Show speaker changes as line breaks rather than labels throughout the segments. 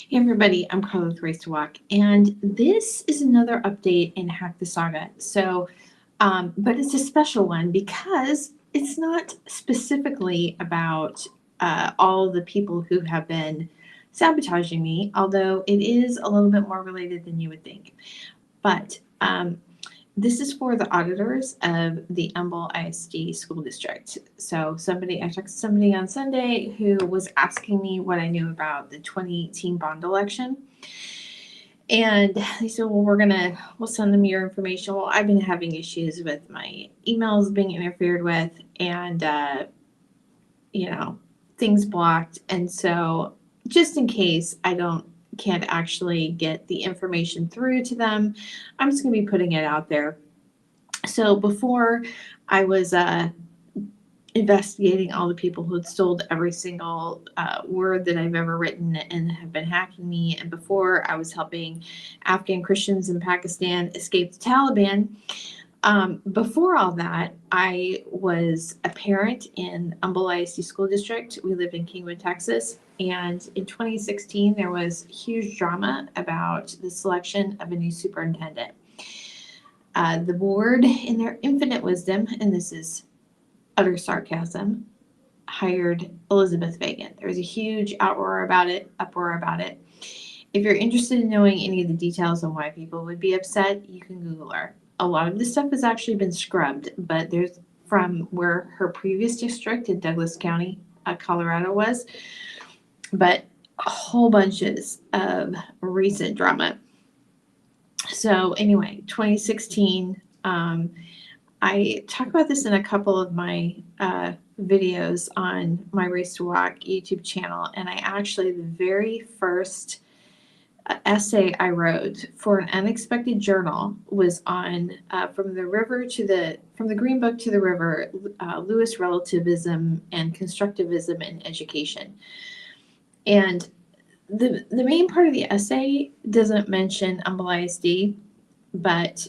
Hey everybody, I'm Carla with Race to Walk, and this is another update in Hack the Saga. But it's a special one because it's not specifically about all the people who have been sabotaging me, although it is a little bit more related than you would think. But this is for the auditors of the Humble ISD school district. So I talked to somebody on Sunday who was asking me what I knew about the 2018 bond election. And they said, well, we'll send them your information. Well, I've been having issues with my emails being interfered with and, things blocked. And so just in case can't actually get the information through to them, I'm just going to be putting it out there. So before I was investigating all the people who had stole every single word that I've ever written and have been hacking me, and before I was helping Afghan Christians in Pakistan escape the Taliban, before all that, I was a parent in Humble ISD School District. We lived in Kingwood, Texas. And in 2016, there was huge drama about the selection of a new superintendent. The board, in their infinite wisdom, and this is utter sarcasm, hired Elizabeth Fagan. There was a huge uproar about it. If you're interested in knowing any of the details on why people would be upset, you can Google her. A lot of this stuff has actually been scrubbed, but there's from where her previous district in Douglas County, Colorado was, but whole bunches of recent drama. So anyway, 2016, I talk about this in a couple of my videos on my Race to Walk YouTube channel, and the very first essay I wrote for an unexpected journal was on from the Green Book to the River, Lewis relativism and constructivism in education. And the main part of the essay doesn't mention Humble ISD, but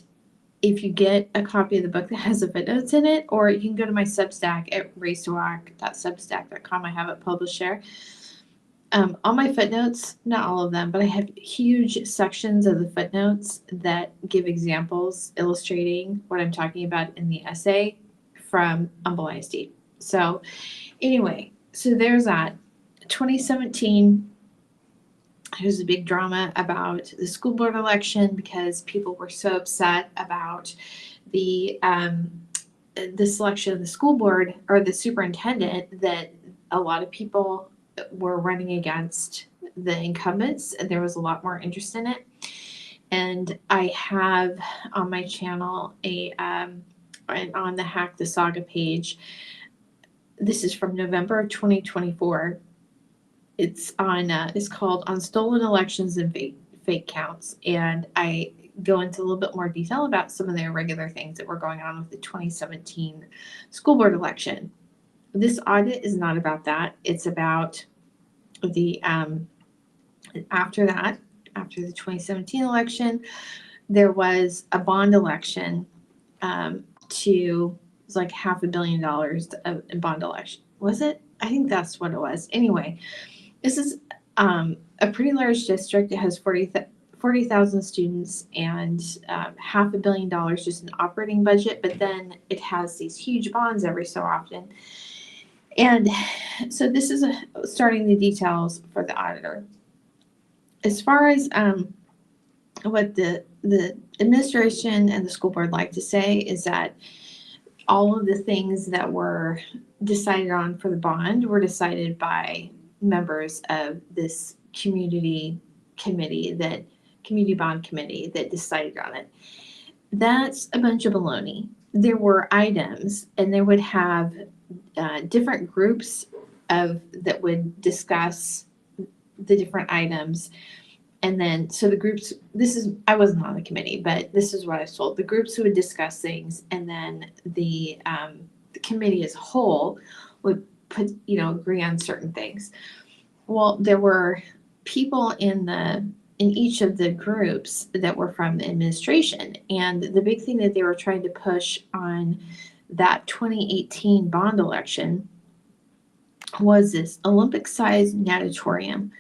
if you get a copy of the book that has the footnotes in it, or you can go to my Substack at racetowalk.substack.com. I have it published there. All my footnotes, not all of them, but I have huge sections of the footnotes that give examples illustrating what I'm talking about in the essay from Humble ISD. So anyway, there's that. 2017, there's a big drama about the school board election because people were so upset about the selection of the school board or the superintendent that a lot of people were running against the incumbents, and there was a lot more interest in it. And I have on my channel and on the Hack the Saga page, this is from November of 2024. It's called On Stolen Elections and Fake Counts, and I go into a little bit more detail about some of the irregular things that were going on with the 2017 school board election. This audit is not about that. It's about the after the 2017 election, there was a bond election it was like $500 million of bond election. Was it? I think that's what it was. Anyway, this is a pretty large district. It has 40,000 students and $500 million just in operating budget, but then it has these huge bonds every so often. And so this is starting the details for the auditor. As far as what the administration and the school board like to say is that all of the things that were decided on for the bond were decided by members of this community bond committee that decided on it. That's a bunch of baloney. There were items, and they would have different groups that would discuss the different items. And then, so the groups, I wasn't on the committee, but this is what I was told. The groups who would discuss things, and then the committee as a whole would agree on certain things. Well, there were people in each of the groups that were from the administration. And the big thing that they were trying to push on that 2018 bond election was this Olympic-sized natatorium.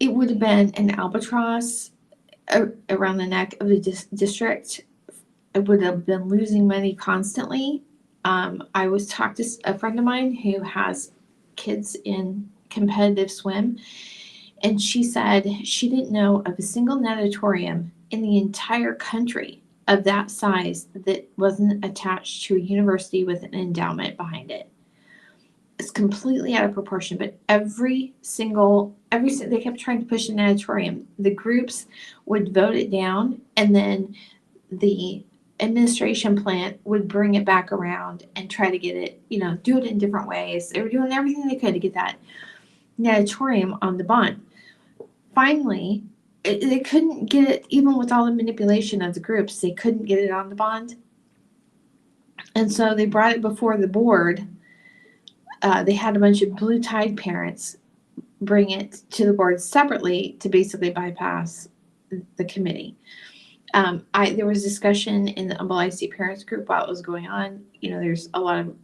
it would have been an albatross around the neck of the district. It would have been losing money constantly. I was talked to a friend of mine who has kids in competitive swim, and she said she didn't know of a single natatorium in the entire country of that size that wasn't attached to a university with an endowment behind it. It's completely out of proportion, but every they kept trying to push a natatorium. The groups would vote it down, and then the administration plant would bring it back around and try to get it, do it in different ways. They were doing everything they could to get that natatorium on the bond. Finally, they couldn't get it, even with all the manipulation of the groups, they couldn't get it on the bond. And so they brought it before the board. They had a bunch of blue tide parents bring it to the board separately to basically bypass the committee. There was discussion in the Humble ISD parents group while it was going on. There's a lot of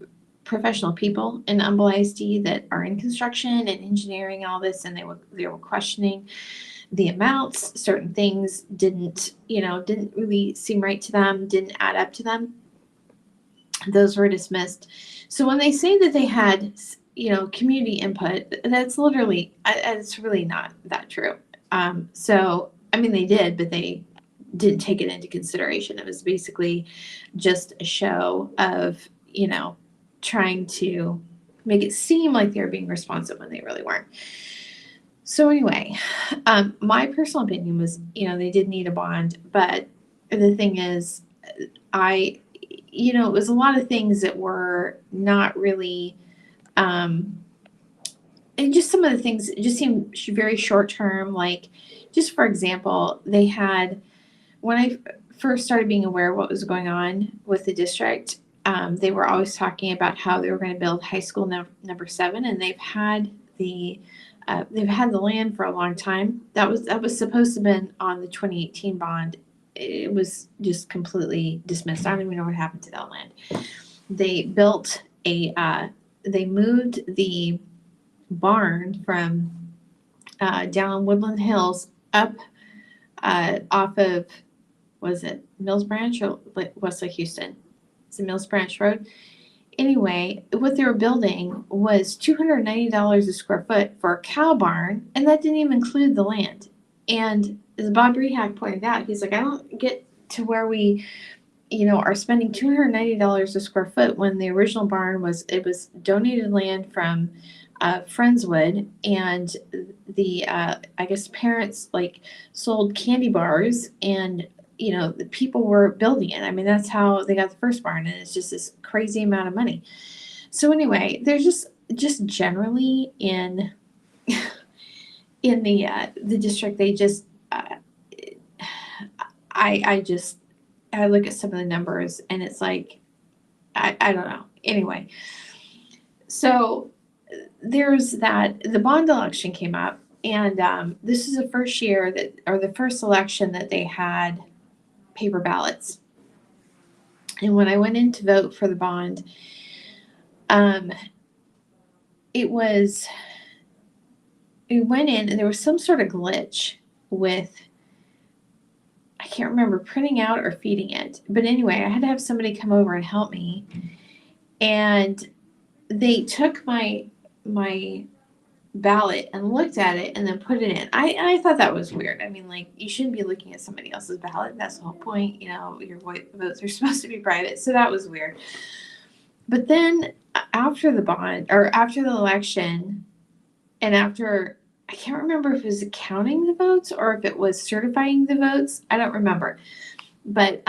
professional people in Humble ISD that are in construction and engineering and all this, and they were questioning the amounts. Certain things didn't really seem right to them, didn't add up to them. Those were dismissed. So when they say that they had, community input, that's literally, it's really not that true. They did, but they didn't take it into consideration. It was basically just a show of, trying to make it seem like they were being responsive when they really weren't. So anyway, my personal opinion was, they did need a bond, but the thing is, it was a lot of things that were not really, and just some of the things just seemed very short term. Like, just for example, they had, when I first started being aware of what was going on with the district, they were always talking about how they were going to build high school number 7, and they've had the land for a long time. That was supposed to have been on the 2018 bond. It was just completely dismissed. I don't even know what happened to that land. They built they moved the barn from down Woodland Hills up off of, was it Mills Branch or Westlake Houston? It's the Mills Branch Road. Anyway, what they were building was $290 a square foot for a cow barn, and that didn't even include the land. And as Bob Rehak pointed out, he's like, I don't get to where we, are spending $290 a square foot when the original barn was donated land from Friendswood, and the I guess parents sold candy bars, and the people were building it. I mean, that's how they got the first barn, and it's just this crazy amount of money. So anyway, there's just generally in the district, they just I look at some of the numbers, and it's like I don't know. Anyway, so there's that. The bond election came up, and this is the first year the first election that they had paper ballots. And when I went in to vote for the bond, we went in, and there was some sort of glitch with, I can't remember, printing out or feeding it. But anyway, I had to have somebody come over and help me. And they took my ballot and looked at it and then put it in. I thought that was weird. I mean, you shouldn't be looking at somebody else's ballot. That's the whole point. Your votes are supposed to be private. So that was weird. But then after the election, and after, I can't remember if it was counting the votes or if it was certifying the votes. I don't remember. But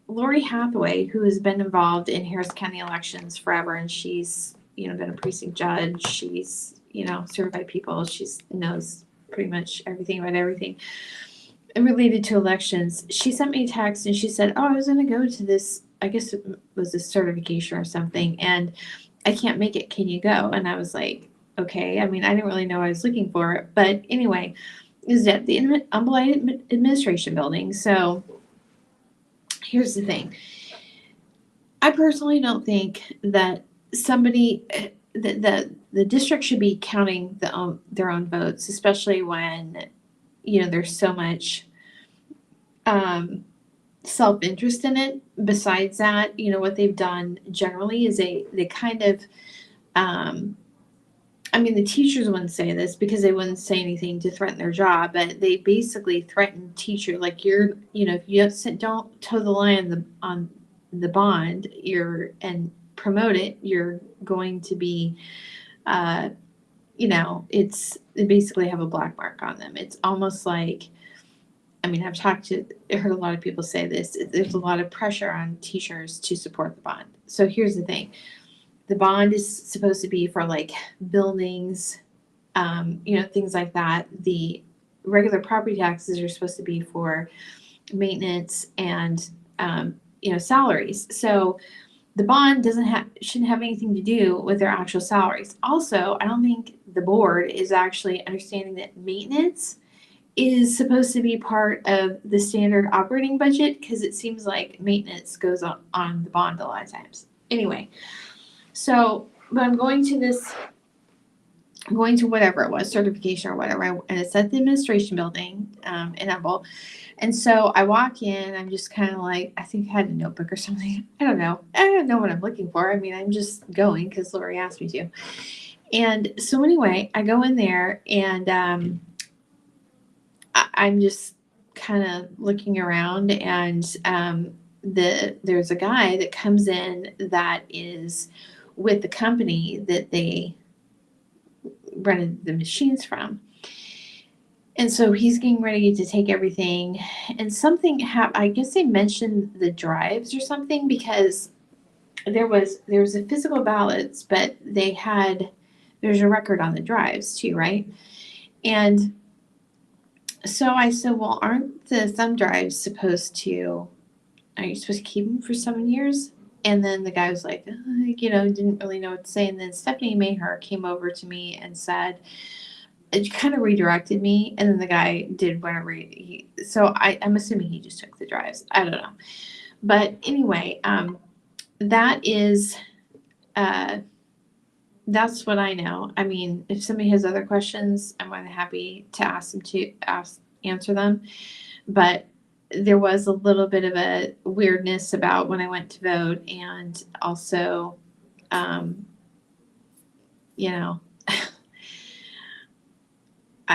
Lori Hathaway, who has been involved in Harris County elections forever, and she's been a precinct judge. She's certified people. She knows pretty much everything about everything related to elections. She sent me a text, and she said, I was going to go to this, I guess it was a certification or something, and I can't make it. Can you go? And I was like, okay. I mean, I didn't really know I was looking for it. But anyway, it was at the Humble Administration Building. So here's the thing. I personally don't think that somebody, that the district should be counting their own votes, especially when, there's so much self-interest in it. Besides that, what they've done generally is they kind of, the teachers wouldn't say this because they wouldn't say anything to threaten their job, but they basically threaten teacher, like, if you don't toe the line on the bond, and promote it, you're going to be, they basically have a black mark on them. It's almost like, I've heard a lot of people say this, there's a lot of pressure on teachers to support the bond. So here's the thing. The bond is supposed to be for like buildings, things like that. The regular property taxes are supposed to be for maintenance and, salaries. So the bond shouldn't have anything to do with their actual salaries. Also, I don't think the board is actually understanding that maintenance is supposed to be part of the standard operating budget, because it seems like maintenance goes on the bond a lot of times. Anyway, so, but I'm going to whatever it was, certification or whatever, and it's at the administration building in Humble. And so I walk in, I'm just kind of like, I think I had a notebook or something. I don't know what I'm looking for. I'm just going because Lori asked me to. And so anyway, I go in there, and I'm just kind of looking around, and there's a guy that comes in that is with the company that they rented the machines from. And so he's getting ready to take everything, and something I guess they mentioned the drives or something, because there was a physical ballots, but there's a record on the drives too, right? And so I said, well, aren't the thumb drives are you supposed to keep them for 7 years? And then the guy was like, didn't really know what to say. And then Stephanie Maher came over to me and said, it kind of redirected me. And then the guy did whatever so I'm assuming he just took the drives. I don't know. But anyway, that is, that's what I know. If somebody has other questions, I'm more than happy to answer them. But there was a little bit of a weirdness about when I went to vote, and also,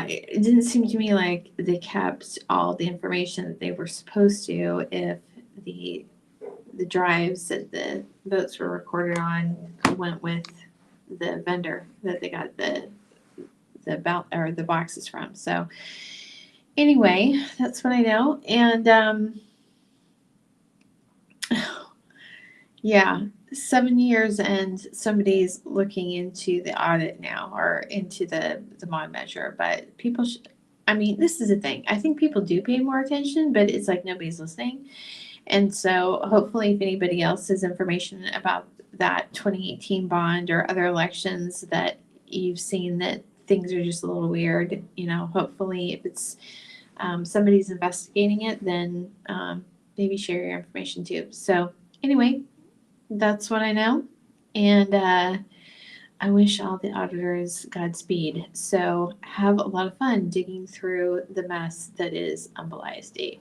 it didn't seem to me like they kept all the information that they were supposed to if the drives that the votes were recorded on went with the vendor that they got the boxes from. So anyway, that's what I know. And yeah, 7 years, and somebody's looking into the audit now, or into the mod measure. But people this is the thing. I think people do pay more attention, but it's like nobody's listening. And so hopefully, if anybody else has information about that 2018 bond or other elections that you've seen that things are just a little weird, hopefully if it's somebody's investigating it, then maybe share your information too. So anyway, that's what I know. And I wish all the auditors Godspeed. So have a lot of fun digging through the mess that is Humble ISD.